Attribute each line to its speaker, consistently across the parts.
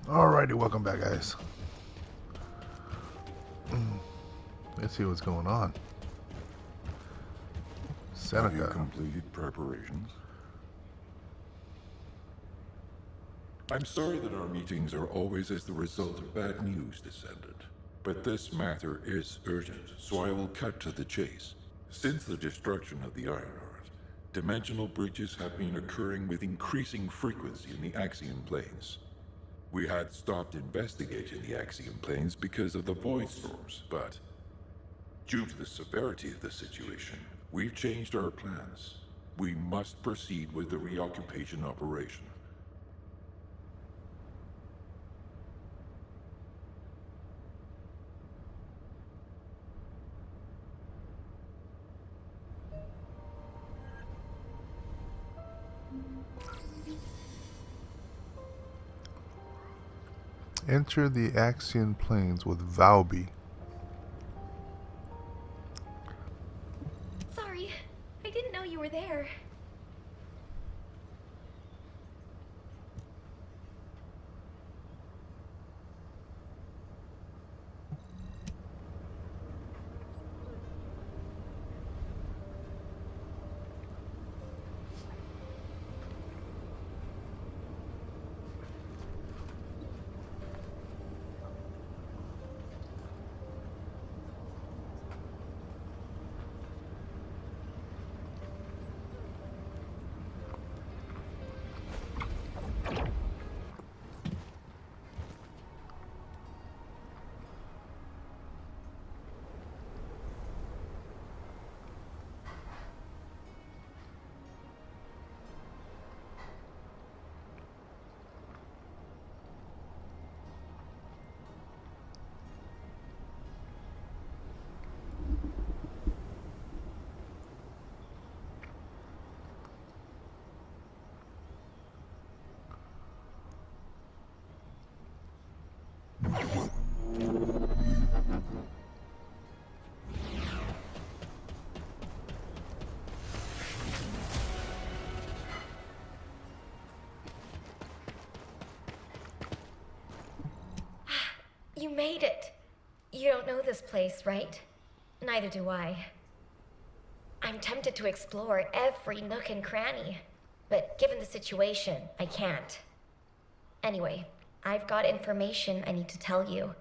Speaker 1: Alrighty, welcome back, guys. Let's see what's going on.
Speaker 2: Have you
Speaker 1: Seneca.
Speaker 2: completed preparations? I'm sorry that our meetings are always as the result of bad news, Descendant. But this matter is urgent, so I will cut to the chase. Since the destruction of the Ironheart, dimensional breaches have been occurring with increasing frequency in the Axion planes. We had stopped investigating the Axion planes because of the void storms, but due to the severity of the situation, we've changed our plans. We must proceed with the reoccupation operation.
Speaker 1: Enter the Axion plains with Valby.
Speaker 3: Sorry, I didn't know you were there. You made it. You don't know this place, right? Neither do I. I'm tempted to explore every nook and cranny, but given the situation, I can't. Anyway, I've got information I need to tell you.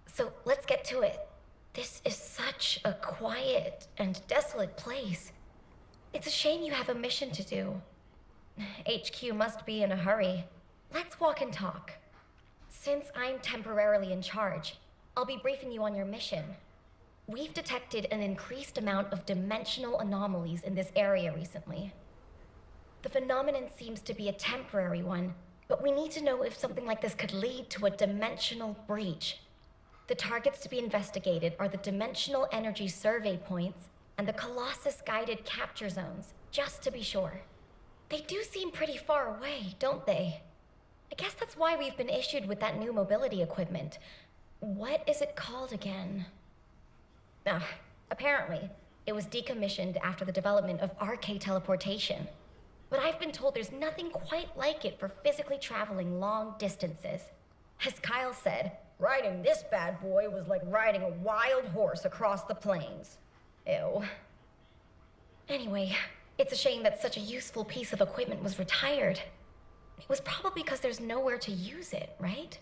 Speaker 3: So let's get to it. This is such a quiet and desolate place. It's a shame you have a mission to do. HQ must be in a hurry. Let's walk and talk. Since I'm temporarily in charge, I'll be briefing you on your mission. We've detected an increased amount of dimensional anomalies in this area recently. The phenomenon seems to be a temporary one, but we need to know if something like this could lead to a dimensional breach. The targets to be investigated are the dimensional energy survey points and the Colossus guided capture zones, just to be sure. They do seem pretty far away, don't they? I guess that's why we've been issued with that new mobility equipment. What is it called again? Apparently, it was decommissioned after the development of RK teleportation. But I've been told there's nothing quite like it for physically traveling long distances. As Kyle said, riding this bad boy was like riding a wild horse across the plains. Ew. Anyway, it's a shame that such a useful piece of equipment was retired. It was probably because there's nowhere to use it, right?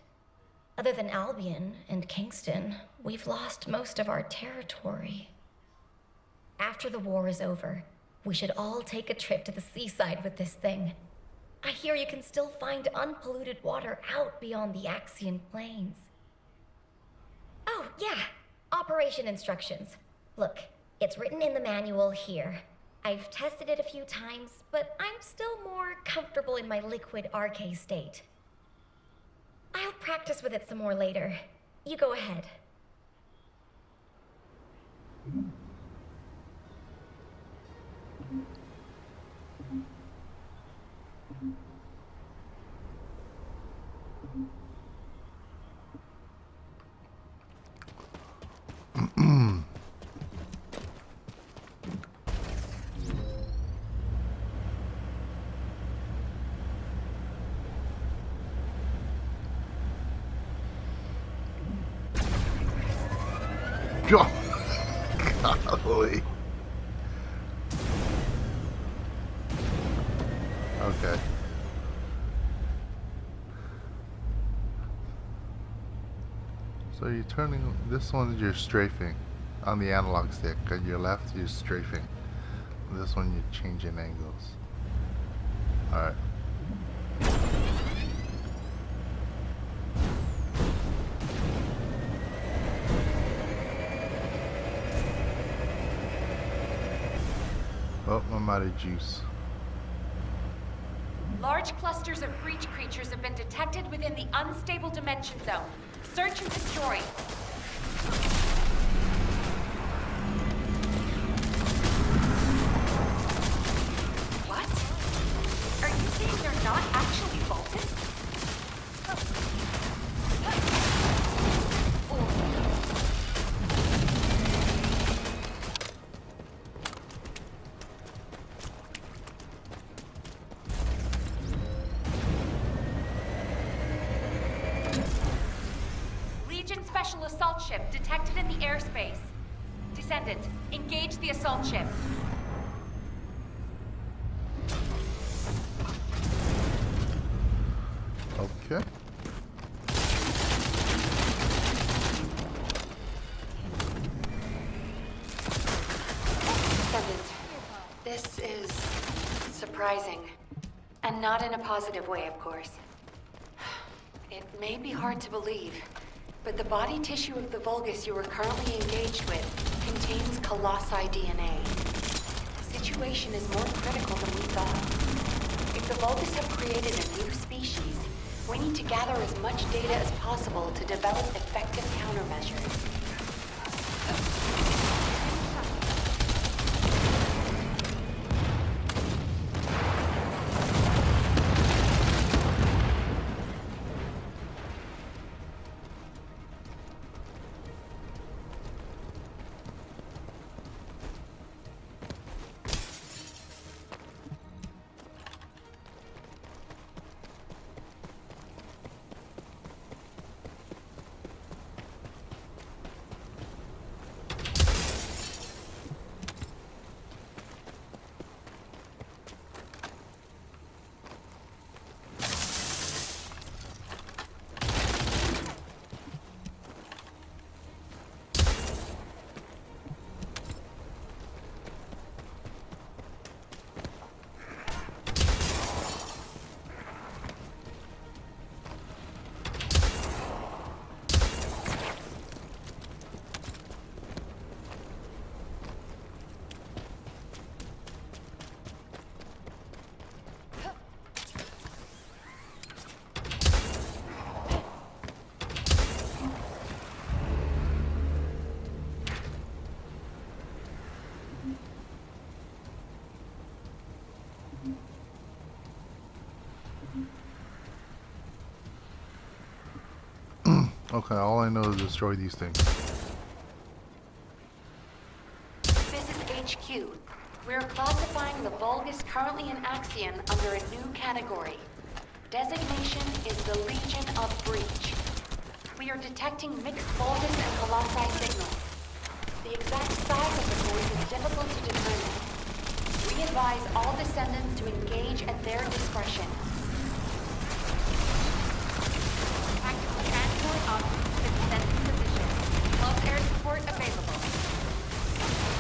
Speaker 3: Other than Albion and Kingston, we've lost most of our territory. After the war is over, we should all take a trip to the seaside with this thing. I hear you can still find unpolluted water out beyond the Axion plains. Oh, yeah. Operation instructions. Look, it's written in the manual here. I've tested it a few times, but I'm still more comfortable in my liquid RK state. I'll practice with it some more later. You go ahead.
Speaker 1: Golly. Okay. So you're turning, this one you're strafing on the analog stick. On your left you're strafing. This one you're changing angles. Alright. Oh, I'm out of juice.
Speaker 4: Large clusters of breach creatures have been detected within the unstable dimension zone. Search and destroy. What? Are you saying they're not actually Vulcans? Special assault ship detected in the airspace. Descendant, engage the assault ship.
Speaker 1: Okay.
Speaker 4: Descendant, this is surprising. And not in a positive way, of course. It may be hard to believe, but the body tissue of the Vulgus you are currently engaged with contains colossi DNA. The situation is more critical than we thought. If the Vulgus have created a new species, we need to gather as much data as possible to develop effective countermeasures.
Speaker 1: Okay, all I know is destroy these things.
Speaker 4: This is HQ. We're classifying the Vulgus currently in Axion under a new category. Designation is the Legion of Breach. We are detecting mixed Vulgus and Colossi signals. The exact size of the cores is difficult to determine. We advise all Descendants to engage at their discretion. Tactical transport of the Descendant position. Close air support available.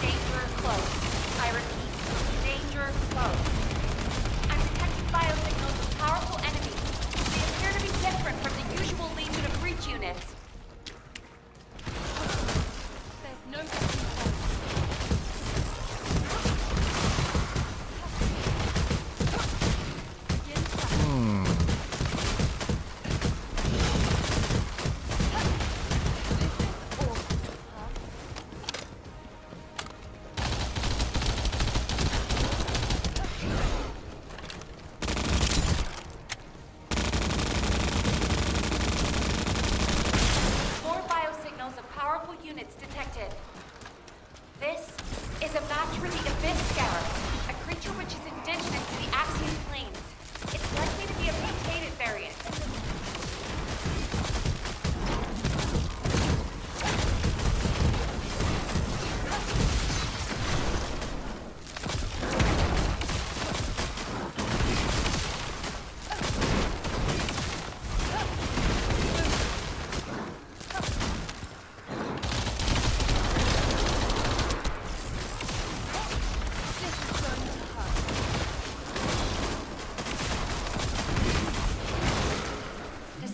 Speaker 4: Danger close. I repeat, danger close. I'm detecting biosignals of powerful enemies. They appear to be different from the usual Legion of Breach units. There's no...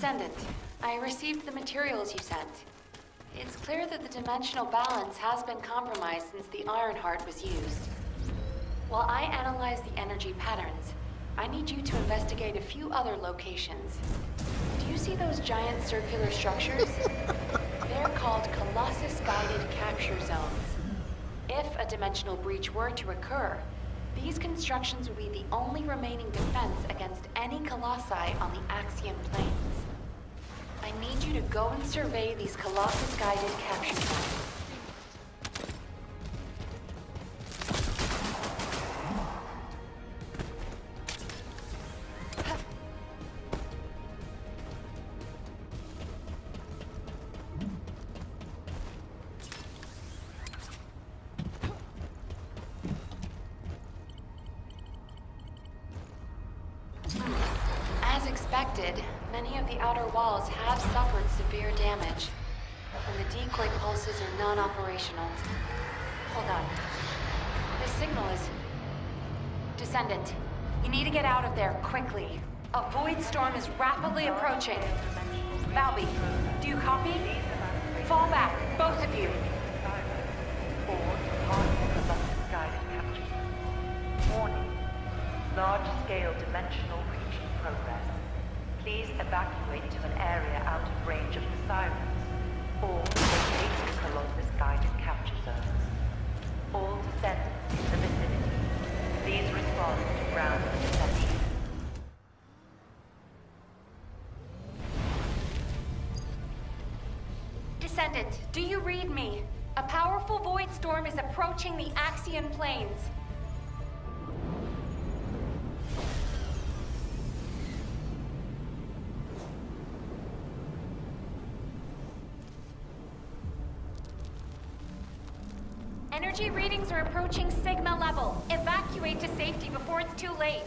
Speaker 4: Descendant, I received the materials you sent. It's clear that the dimensional balance has been compromised since the Ironheart was used. While I analyze the energy patterns, I need you to investigate a few other locations. Do you see those giant circular structures? They're called Colossus-guided capture zones. If a dimensional breach were to occur, these constructions would be the only remaining defense against any Colossi on the Axiom planes. I need you to go and survey these Colossus-guided capture zones. As expected, many of the outer walls have suffered severe damage, and the decoy pulses are non-operational. Hold on. This signal is... Descendant, you need to get out of there quickly. A void storm is rapidly approaching. Valby, do you copy? Fall back, both of you.
Speaker 5: Warning. Large-scale dimensional breach in progress. Please evacuate to an area out of range of the sirens, or locate the Colossus-guided capture zones. All descendants in the vicinity, please respond to ground interception.
Speaker 4: Descendant, do you read me? A powerful void storm is approaching the Axion planes. Energy readings are approaching Sigma level. Evacuate to safety before it's too late.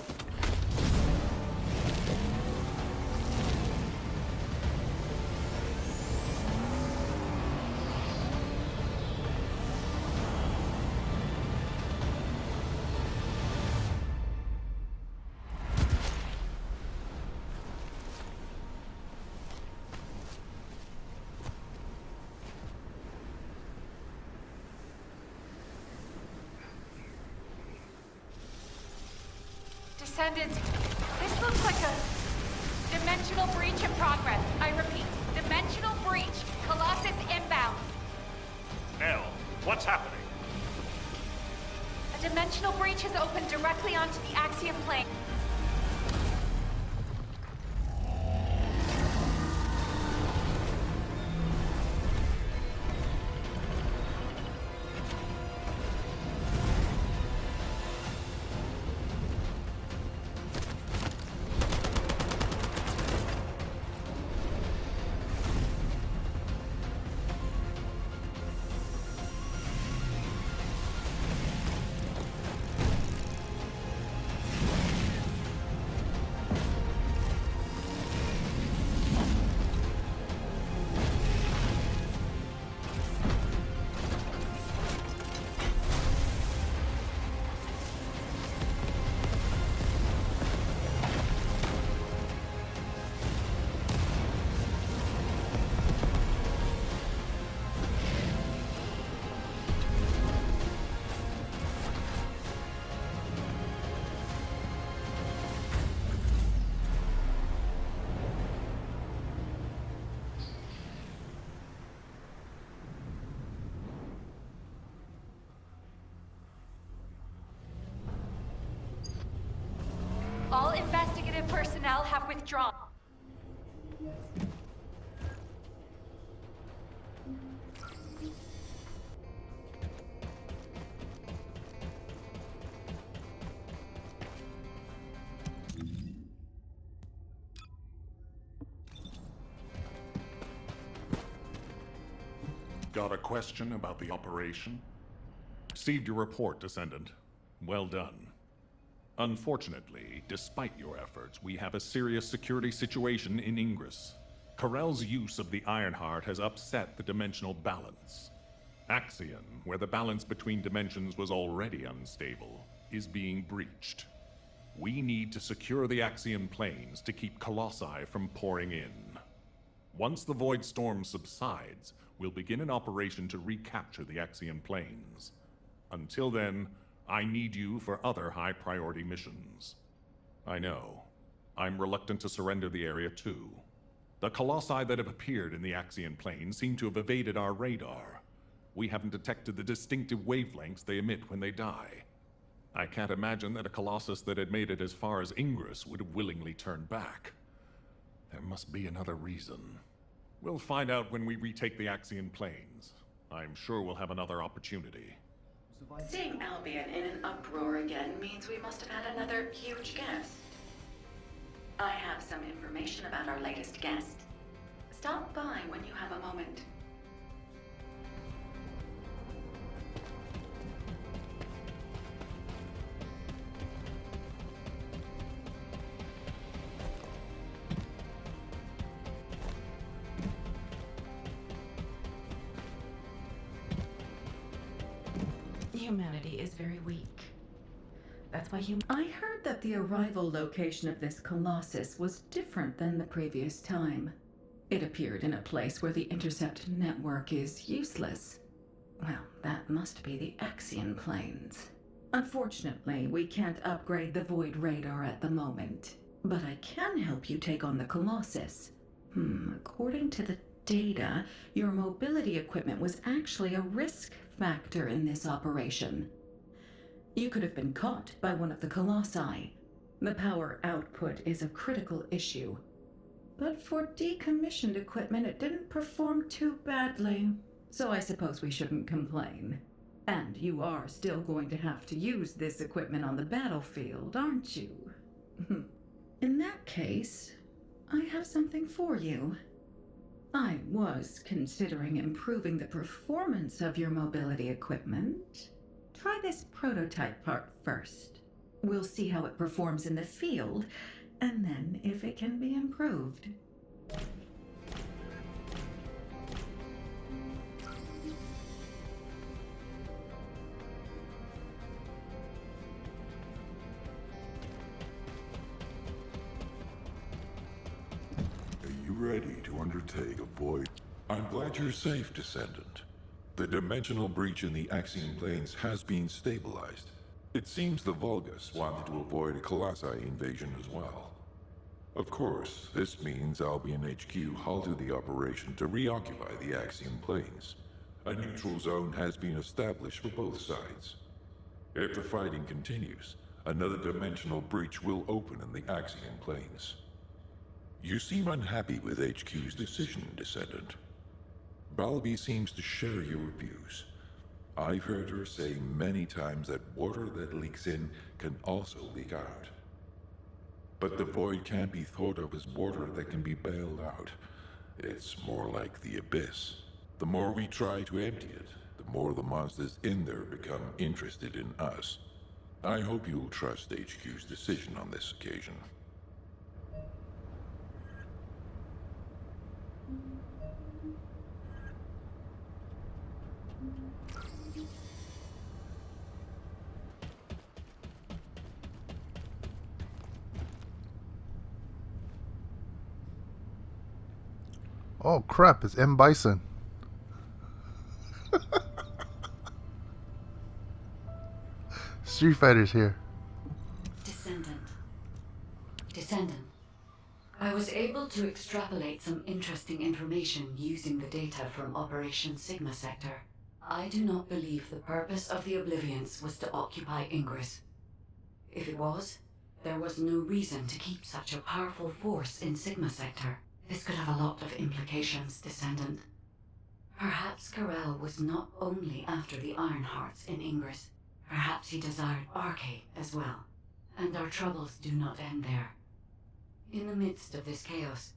Speaker 4: Descendant, this looks like a dimensional breach in progress. I repeat, dimensional breach. Colossus inbound.
Speaker 6: Nell, what's happening?
Speaker 4: A dimensional breach has opened directly onto the Axiom plane. All investigative personnel have withdrawn.
Speaker 6: Got a question about the operation? Received your report, Descendant. Well done. Unfortunately, despite your efforts, we have a serious security situation in Ingress. Corell's use of the Ironheart has upset the dimensional balance. Axion, where the balance between dimensions was already unstable, is being breached. We need to secure the Axion planes to keep Colossi from pouring in. Once the void storm subsides, we'll begin an operation to recapture the Axian plains. Until then, I need you for other high-priority missions. I know. I'm reluctant to surrender the area too. The colossi that have appeared in the Axian plains seem to have evaded our radar. We haven't detected the distinctive wavelengths they emit when they die. I can't imagine that a colossus that had made it as far as Ingress would have willingly turned back. There must be another reason. We'll find out when we retake the Axian plains. I'm sure we'll have another opportunity.
Speaker 4: Seeing Albion in an uproar again means we must have had another huge guest. I have some information about our latest guest. Stop by when you have a moment.
Speaker 7: Humanity is very weak. That's why
Speaker 8: I heard that the arrival location of this Colossus was different than the previous time. It appeared in a place where the intercept network is useless. Well, that must be the Axian plains. Unfortunately, we can't upgrade the Void Radar at the moment. But I can help you take on the Colossus. According to the data, your mobility equipment was actually a risk factor in this operation. You could have been caught by one of the colossi. The power output is a critical issue. But for decommissioned equipment, it didn't perform too badly. So I suppose we shouldn't complain. And you are still going to have to use this equipment on the battlefield, aren't you? In that case, I have something for you. I was considering improving the performance of your mobility equipment. Try this prototype part first. We'll see how it performs in the field, and then if it can be improved.
Speaker 2: Ready to undertake a void. I'm glad you're safe, Descendant. The dimensional breach in the Axian plains has been stabilized. It seems the Vulgus wanted to avoid a Colossi invasion as well. Of course, this means Albion HQ halted the operation to reoccupy the Axian plains. A neutral zone has been established for both sides. If the fighting continues, another dimensional breach will open in the Axian plains. You seem unhappy with HQ's decision, Descendant. Balby seems to share your views. I've heard her say many times that water that leaks in can also leak out. But the void can't be thought of as water that can be bailed out. It's more like the abyss. The more we try to empty it, the more the monsters in there become interested in us. I hope you'll trust HQ's decision on this occasion.
Speaker 1: Oh crap, it's M. Bison. Street Fighter's here.
Speaker 7: Descendant. I was able to extrapolate some interesting information using the data from Operation Sigma Sector. I do not believe the purpose of the Oblivions was to occupy Ingress. If it was, there was no reason to keep such a powerful force in Sigma Sector. This could have a lot of implications, Descendant. Perhaps Karel was not only after the Ironhearts in Ingress. Perhaps he desired Arche as well. And our troubles do not end there. In the midst of this chaos,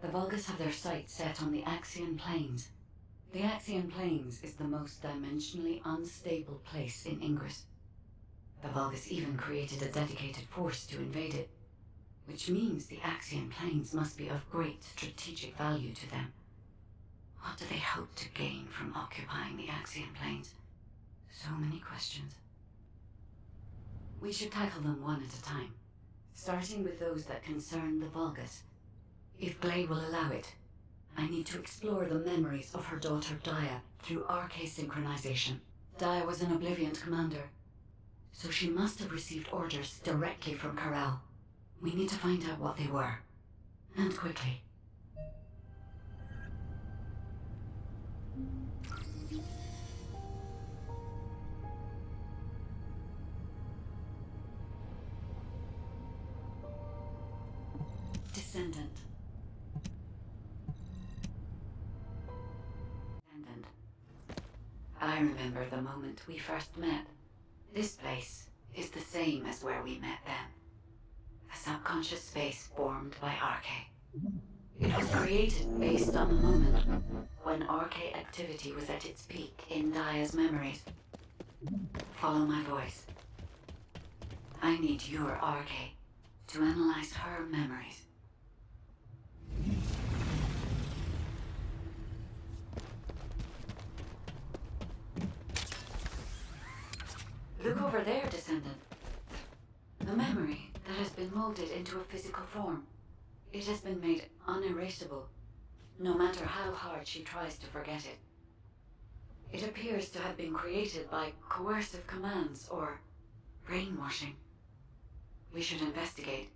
Speaker 7: the Vulgus have their sights set on the Axian Plains. The Axian Plains is the most dimensionally unstable place in Ingress. The Vulgus even created a dedicated force to invade it, which means the Axian Plains must be of great strategic value to them. What do they hope to gain from occupying the Axian Plains? So many questions. We should tackle them one at a time, starting with those that concern the Vulgus. If Glay will allow it, I need to explore the memories of her daughter Daya through RK synchronization. Daya was an Oblivion commander, so she must have received orders directly from Corral. We need to find out what they were. And quickly. Descendant. Descendant. I remember the moment we first met. This place is the same as where we met then. A subconscious space formed by RK. It was created based on the moment when RK activity was at its peak in Daya's memories. Follow my voice. I need your RK to analyze her memories. Look over there, Descendant. A memory that has been molded into a physical form. It has been made unerasable, no matter how hard she tries to forget it. It appears to have been created by coercive commands or brainwashing. We should investigate.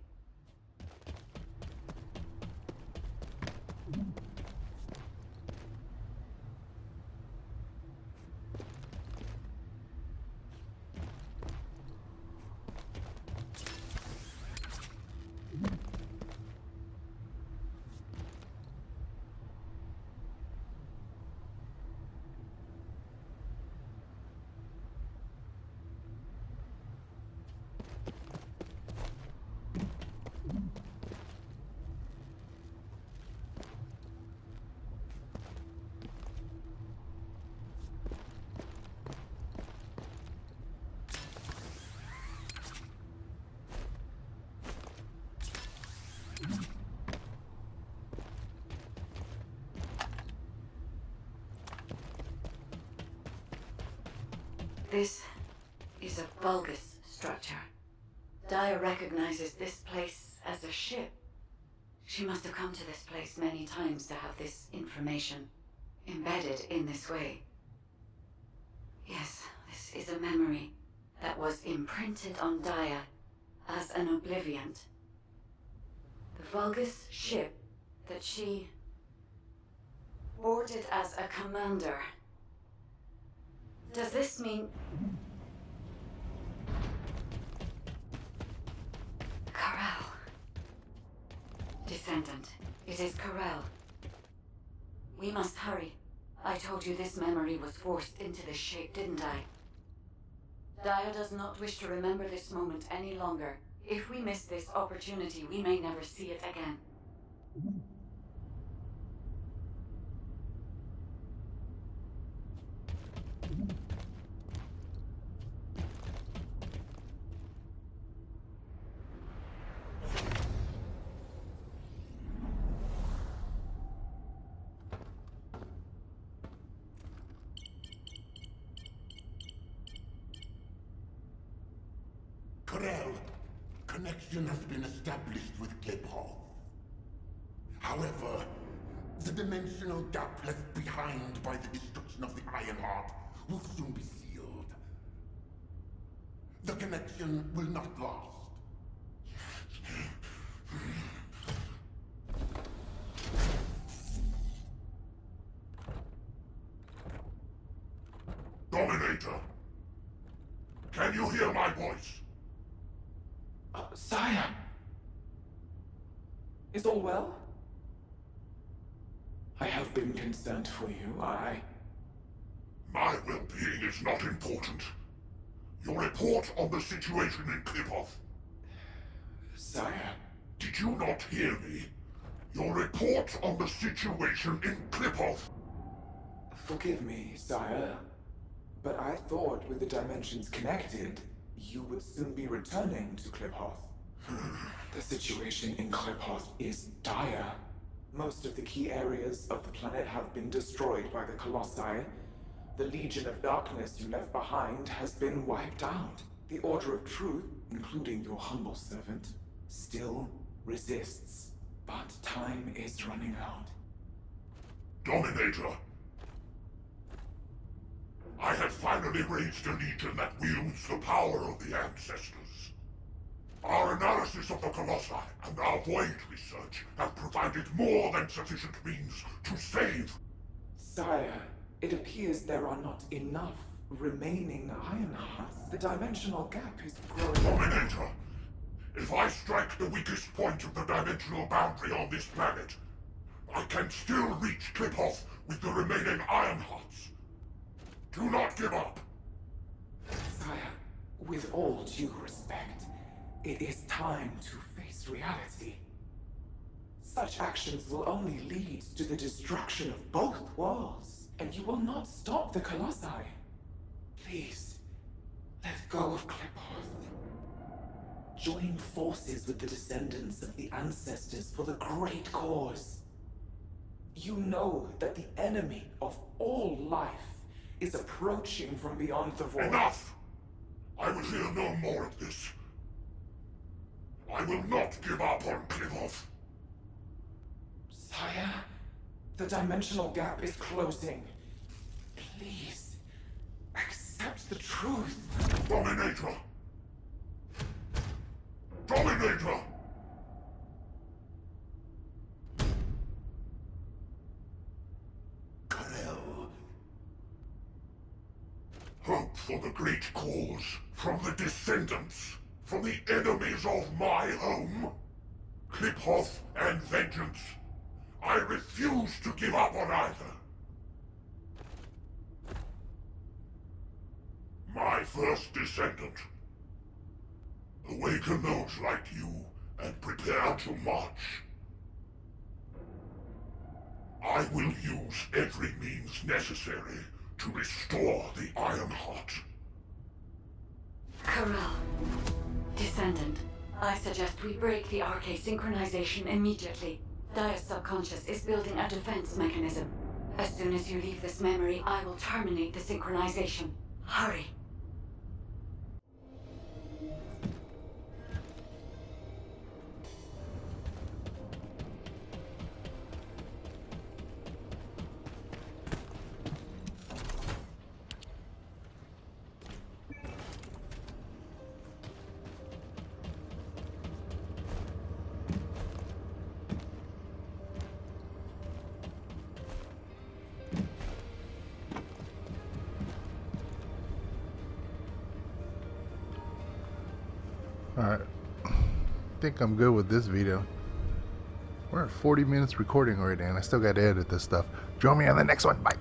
Speaker 7: This is a bulbous structure. Daya recognizes this place as a ship. She must have come to this place many times to have this information embedded in this way. Yes, this is a memory that was imprinted on Daya as an Obliviant. The Vulgus ship that she boarded as a commander. Does this mean... Corral. Descendant, it is Corral. We must hurry. I told you this memory was forced into this shape, didn't I? Daya does not wish to remember this moment any longer. If we miss this opportunity, we may never see it again.
Speaker 9: Corel, connection has been established with Cliphoff. However, the dimensional gap left behind by the destruction of the Ironheart will soon be sealed. The connection will not last. Dominator, can you hear my voice?
Speaker 10: Sire! Is all well? I have been concerned for you,
Speaker 9: My well-being is not important. Your report on the situation in Cliphoff.
Speaker 10: Sire?
Speaker 9: Did you not hear me? Your report on the situation in Cliphoff.
Speaker 10: Forgive me, sire, but I thought with the dimensions connected, you would soon be returning to Cliphoff. The situation in Cliphoff is dire. Most of the key areas of the planet have been destroyed by the Colossi. The Legion of Darkness you left behind has been wiped out. The Order of Truth, including your humble servant, still resists. But time is running out.
Speaker 9: Dominator, I have finally raised a legion that wields the power of the ancestors. Our analysis of the Colossi and our Void research have provided more than sufficient means to save.
Speaker 10: Sire, it appears there are not enough remaining Ironhearts. The dimensional gap is growing.
Speaker 9: Dominator, if I strike the weakest point of the dimensional boundary on this planet, I can still reach Kliphoth with the remaining Ironhearts. Do not give up.
Speaker 10: Sire, with all due respect, it is time to face reality. Such actions will only lead to the destruction of both worlds, and you will not stop the Colossi. Please, let go of Kliphoth. Join forces with the descendants of the ancestors for the great cause. You know that the enemy of all life is approaching from beyond the void.
Speaker 9: Enough! I will hear no more of this. I will not give up on Kliphoth.
Speaker 10: Sire, the dimensional gap is closing. Please, accept the truth.
Speaker 9: Dominator! Dominator! Karel. Hope for the great cause, from the Descendants, from the enemies of my home. Kliphoth and vengeance. I refuse to give up on either. My first Descendant. Awaken those like you, and prepare to march. I will use every means necessary to restore the Ironheart.
Speaker 7: Corral. Descendant. I suggest we break the RK synchronization immediately. Dia's subconscious is building a defense mechanism. As soon as you leave this memory, I will terminate the synchronization. Hurry.
Speaker 1: Alright, I think I'm good with this video. We're at 40 minutes recording already, and I still got to edit this stuff. Join me on the next one. Bye.